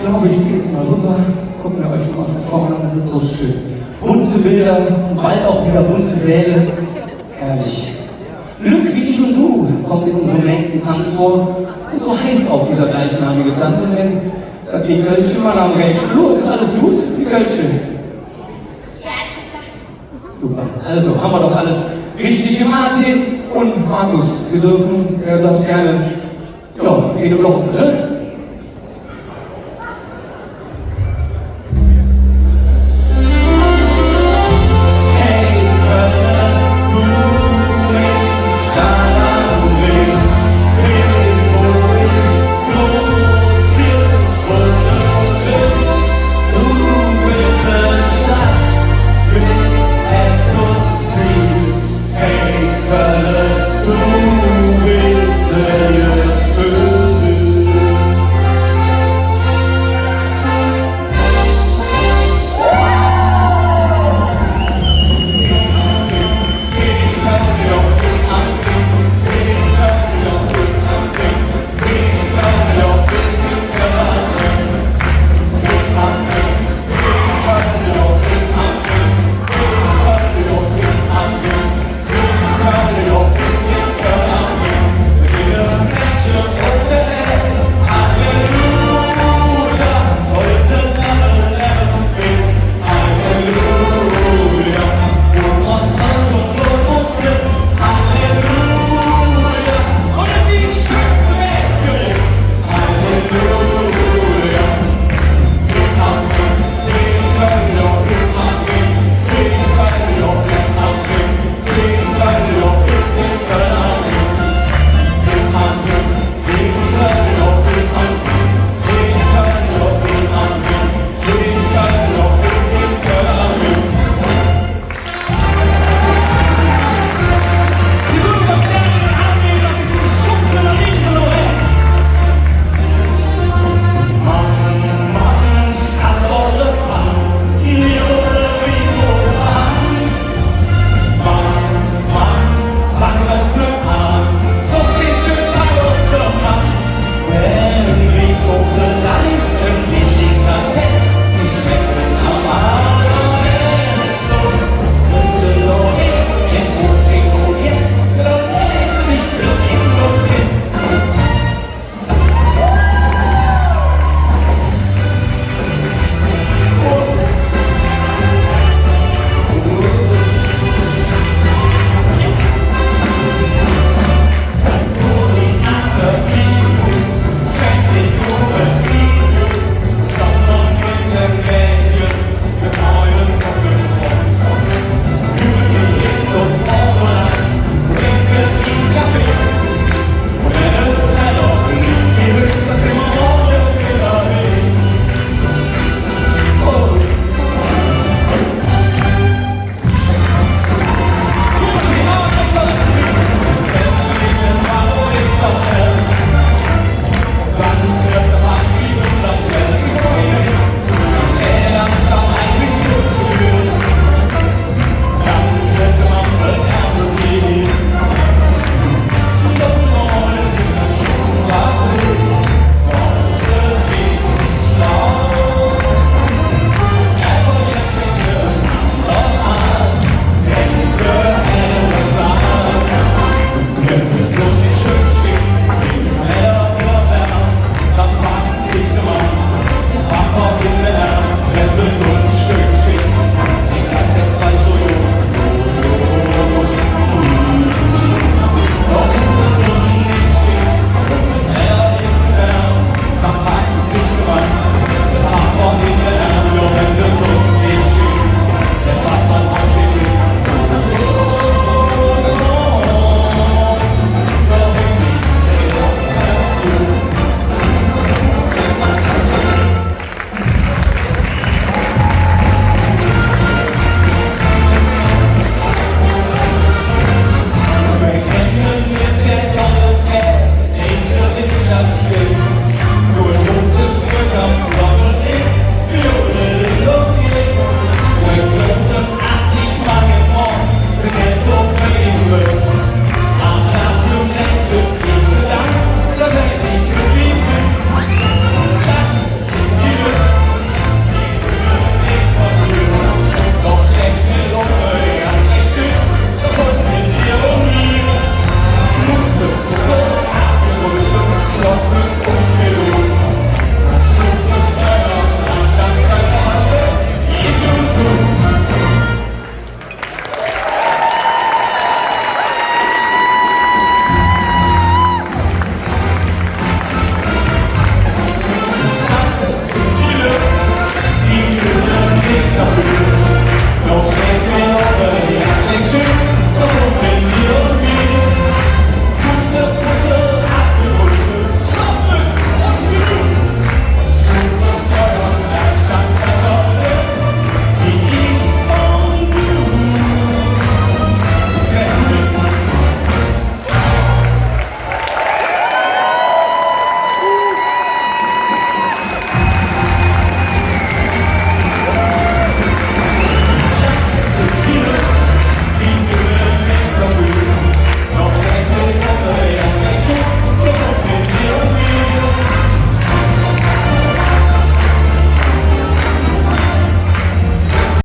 glaube, ich gehe jetzt mal rüber, gucken wir euch mal von vorne an, das ist so schön. Bunte Bilder und bald auch wieder bunte Säle. Herrlich. Glück wie ich und du kommt in unserem nächsten Tanz vor. Und so heißt auch dieser gleichnamige Tanz. Und wenn die Kölsche mal am rechten Blut, ist alles gut? Die Kölsche. Ja, Super. Also haben wir doch alles richtig gemacht, Martin und Markus. Wir dürfen das gerne, ja, jede Bloß, ne?